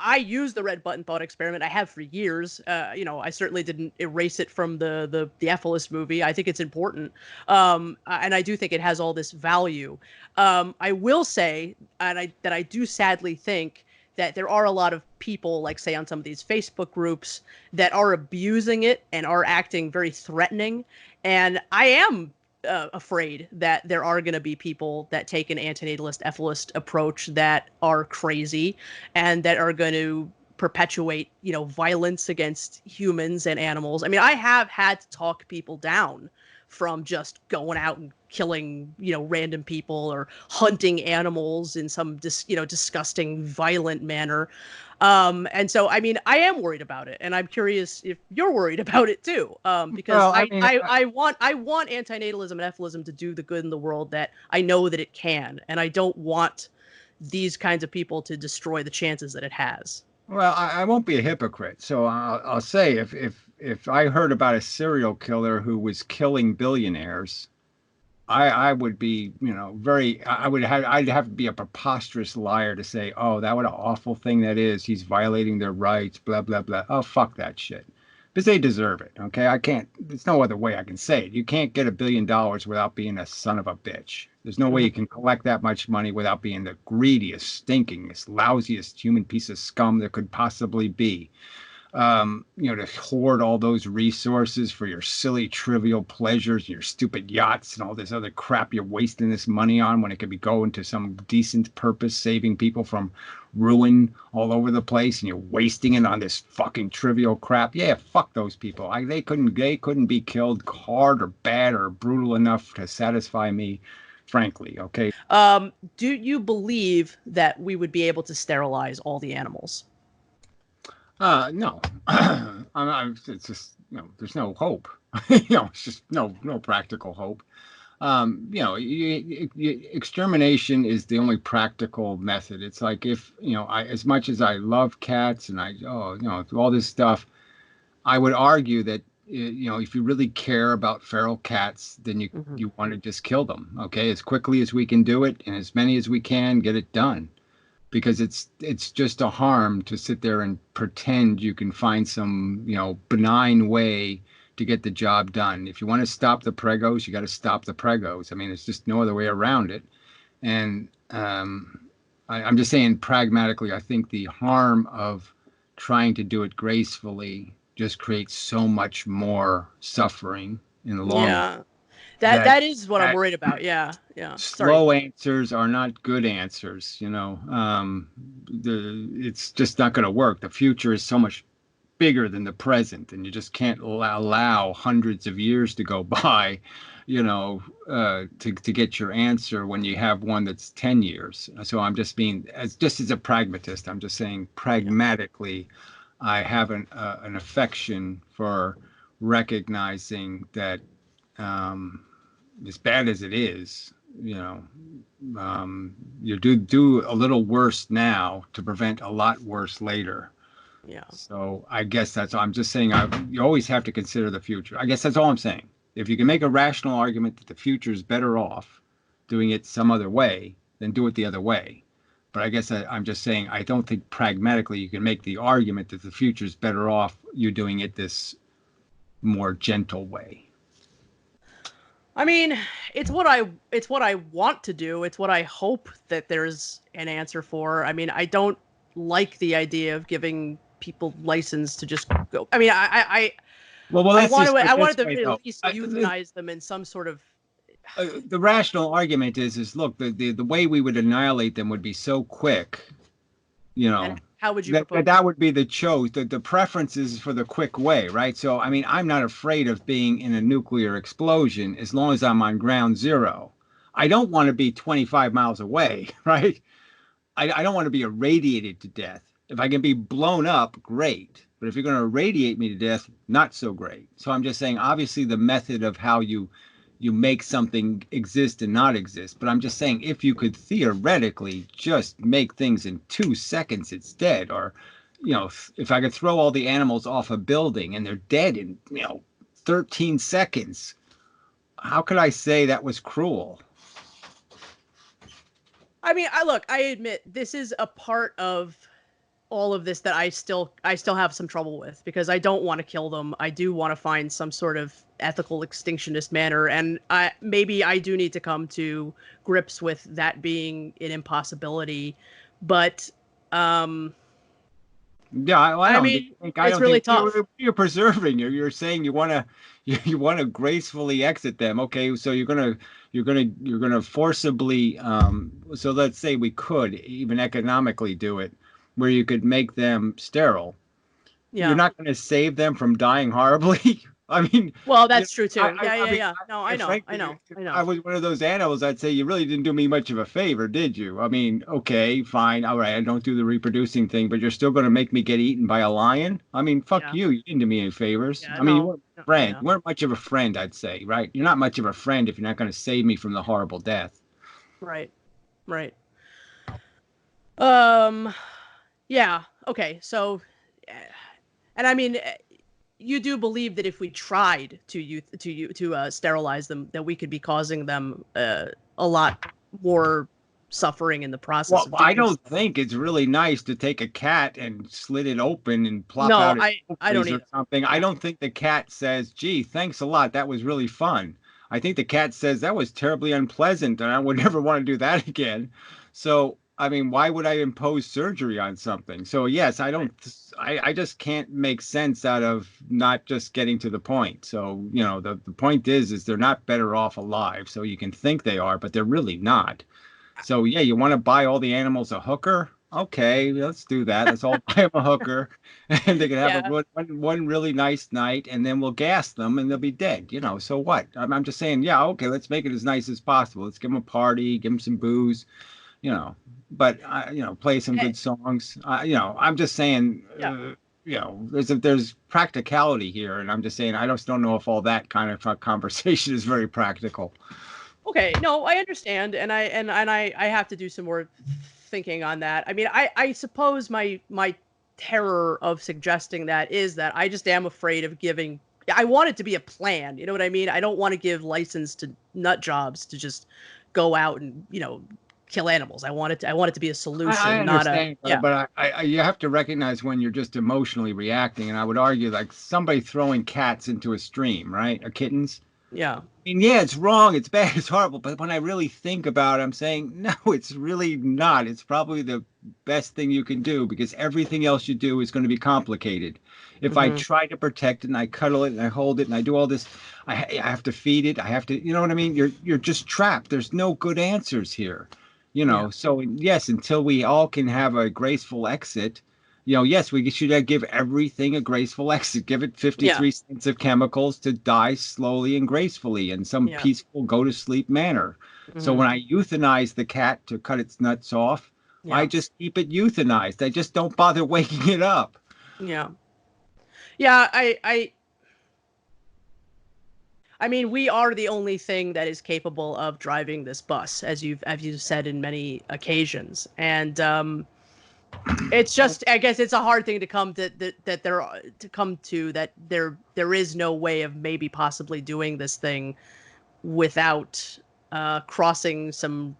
I use the red button thought experiment. I have for years. I certainly didn't erase it from the Theophilus movie. I think it's important, and I do think it has all this value. I will say, that I do sadly think that there are a lot of people, like say on some of these Facebook groups, that are abusing it and are acting very threatening. And I am afraid that there are going to be people that take an antinatalist, ethicist approach that are crazy and that are going to perpetuate, violence against humans and animals. I mean, I have had to talk people down from just going out and killing, random people or hunting animals in some disgusting, violent manner. And so, I mean, I am worried about it, and I'm curious if you're worried about it too. Because Well, I want antinatalism and ethicalism to do the good in the world that I know that it can, and I don't want these kinds of people to destroy the chances that it has. I won't be a hypocrite. So I'll say if I heard about a serial killer who was killing billionaires, I would be, I'd have to be a preposterous liar to say, oh, that what an awful thing that is. He's violating their rights, blah, blah, blah. Oh, fuck that shit. Because they deserve it. Okay. There's no other way I can say it. You can't get $1 billion without being a son of a bitch. There's no way you can collect that much money without being the greediest, stinkingest, lousiest human piece of scum there could possibly be. To hoard all those resources for your silly, trivial pleasures, and your stupid yachts, and all this other crap you're wasting this money on when it could be going to some decent purpose, saving people from ruin all over the place, and you're wasting it on this fucking trivial crap. Yeah, fuck those people. They couldn't be killed hard or bad or brutal enough to satisfy me, frankly. Okay. Do you believe that we would be able to sterilize all the animals? No, it's just, there's no hope. It's just no practical hope. Extermination is the only practical method. It's like if, as much as I love cats and all this stuff, I would argue that, if you really care about feral cats, then you want to just kill them. Okay. As quickly as we can do it and as many as we can, get it done. Because it's just a harm to sit there and pretend you can find some, benign way to get the job done. If you want to stop the pregos, you got to stop the pregos. I mean, there's just no other way around it. And I'm just saying pragmatically, I think the harm of trying to do it gracefully just creates so much more suffering in the long run. Yeah. That is what I'm worried about. Yeah. Yeah. Sorry. Slow answers are not good answers. It's just not going to work. The future is so much bigger than the present, and you just can't allow hundreds of years to go by, to get your answer when you have one that's 10 years. So I'm just being, as a pragmatist, I'm just saying pragmatically, I have an affection for recognizing that, as bad as it is, you do a little worse now to prevent a lot worse later. Yeah. So I guess that's all I'm just saying. You always have to consider the future. I guess that's all I'm saying. If you can make a rational argument that the future is better off doing it some other way, then do it the other way. But I guess I'm just saying I don't think pragmatically you can make the argument that the future is better off you doing it this more gentle way. I mean, it's what I want to do. It's what I hope that there's an answer for. I mean, I don't like the idea of giving people license to just go. I mean, I wanted to at least euthanize them in some sort of. The rational argument is look, the way we would annihilate them would be so quick, And how would you propose? that would be the choice. The preference is for the quick way, right? So, I mean, I'm not afraid of being in a nuclear explosion as long as I'm on ground zero. I don't want to be 25 miles away, right? I don't want to be irradiated to death. If I can be blown up, great. But if you're going to irradiate me to death, not so great. So I'm just saying, obviously, the method of how you make something exist and not exist. But I'm just saying, if you could theoretically just make things in 2 seconds, it's dead. Or, if I could throw all the animals off a building and they're dead in, 13 seconds, how could I say that was cruel? I mean, I admit this is a part of all of this that I still have some trouble with, because I don't want to kill them. I do want to find some sort of ethical extinctionist manner, and maybe I do need to come to grips with that being an impossibility. But Yeah, I mean, think it's really tough. you're preserving. You're saying you want to you want to gracefully exit them. Okay, so you're gonna forcibly. So let's say we could even economically do it, where you could make them sterile. You're Yeah. not going to save them from dying horribly. I mean, Well, you know, that's true too. Yeah, I yeah, mean, yeah. No, I know, I frankly, know, if I I know. was one of those animals, I'd say you really didn't do me much of a favor, did you? I mean, okay, fine, all right, I don't do the reproducing thing, but you're still going to make me get eaten by a lion? I mean, fuck Yeah, you. You didn't do me any favors. yeah. I mean, you No, weren't a no, I friend. know. You weren't much of a friend, I'd say, right? You're not much of a friend if you're not going to save me from the horrible death. Right, right. Um, yeah. Okay. So, and I mean, you do believe that if we tried to sterilize them, that we could be causing them a lot more suffering in the process Well, of I doing so. don't think it's really nice to take a cat and slit it open and plop No, out its I don't ovaries or either. something. I Yeah. don't think the cat says, "Gee, thanks a lot. That was really fun." I think the cat says that was terribly unpleasant, and I would never want to do that again. So, I mean, why would I impose surgery on something? So, yes, I Right. don't. I just can't make sense out of not just getting to the point. So, you know, the point is they're not better off alive. So you can think they are, but they're really not. So yeah, you want to buy all the animals a hooker? Okay, let's do that. Let's all buy them a hooker, and they can have a Yeah. one really nice night, and then we'll gas them, and they'll be dead. You know, so what? I'm just saying, yeah, okay, let's make it as nice as possible. Let's give them a party, give them some booze, you know, but you know, play some Eh, good songs. You know, I'm just saying, yeah. you know, there's practicality here, and I'm just saying, I just don't know if all that kind of conversation is very practical. Okay, no, I understand, and I have to do some more thinking on that. I mean, I suppose my terror of suggesting that is that I just am afraid of giving. I want it to be a plan. You know what I mean? I don't want to give license to nut jobs to just go out and kill animals. I want it to be a I solution, not a understand, yeah, but you have to recognize when you're just emotionally reacting. And I would argue like somebody throwing cats into a stream, right? Or kittens. yeah, I mean, yeah, it's wrong, it's bad, it's horrible. But when I really think about it, I'm saying, no, it's really not. It's probably the best thing you can do because everything else you do is going to be complicated. If I hmm try to protect it and I cuddle it and I hold it and I do all this, I have to feed it. I have to, you know what I mean? You're just trapped. There's no good answers here, you yeah, know. So yes, until we all can have a graceful exit, you know, yes, we should give everything a graceful exit. Give it yeah, 53 cents of chemicals to die slowly and gracefully in some yeah, peaceful go to sleep manner. So hmm when I euthanize the cat to cut its nuts off, I yeah, just keep it euthanized. I just don't bother waking it up. yeah, yeah. I mean, we are the only thing that is capable of driving this bus, as you've said in many occasions, and it's just, I guess, it's a hard thing to come to that there to come to that there is no way of maybe possibly doing this thing without crossing some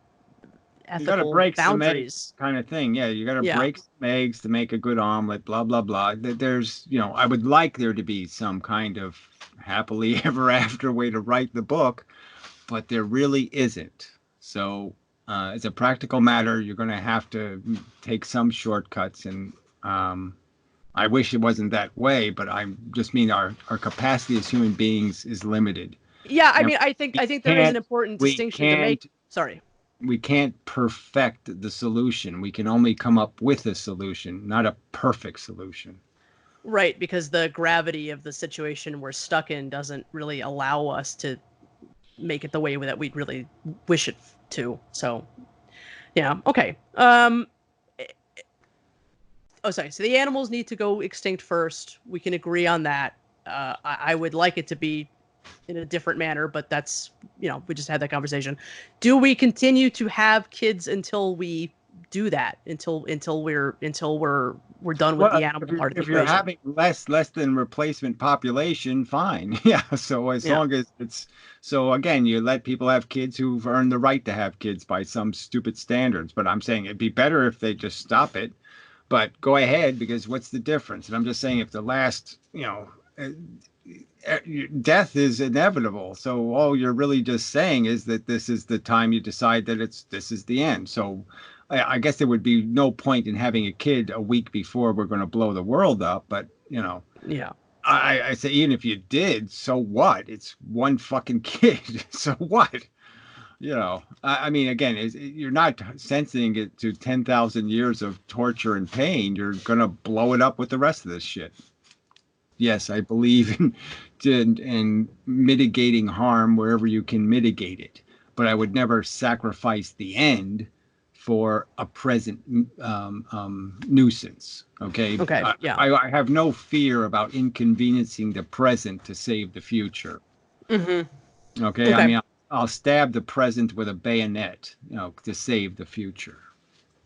You got to ethical break some eggs, boundaries. kind of thing. Yeah, you got to Yeah, break some eggs to make a good omelet. Blah blah blah. There's, you know, I would like there to be some kind of happily ever after way to write the book, but there really isn't. So, as a practical matter, you're going to have to take some shortcuts, and I wish it wasn't that way, but I just mean our capacity as human beings is limited, yeah. I and mean, we I think there is an can't important we distinction to make. can't Sorry. we can't perfect the solution. We can only come up with a solution, not a perfect solution. Right, because the gravity of the situation we're stuck in doesn't really allow us to make it the way that we'd really wish it to. So, yeah, okay. Oh, sorry. So the animals need to go extinct first. We can agree on that. I would like it to be in a different manner, but that's, we just had that conversation. Do we continue to have kids until we do that? Until we're done with Well, the animal part of the if you're equation? having less than replacement population, fine. Yeah. So as Yeah. long as it's so again, you let people have kids who've earned the right to have kids by some stupid standards. But I'm saying it'd be better if they just stop it. But go ahead, because what's the difference? And I'm just saying, if the last, death is inevitable. So all you're really just saying is that this is the time you decide that this is the end. So I guess there would be no point in having a kid a week before we're going to blow the world up. But Yeah. I say, even if you did, so what? It's one fucking kid. So what? I mean, again, you're not sentencing it to 10,000 years of torture and pain. You're going to blow it up with the rest of this shit. Yes, I believe in mitigating harm wherever you can mitigate it, but I would never sacrifice the end for a present nuisance. Okay. Okay. Yeah. I have no fear about inconveniencing the present to save the future. Mm-hmm. Okay. I Okay. mean, I'll stab the present with a bayonet, to save the future.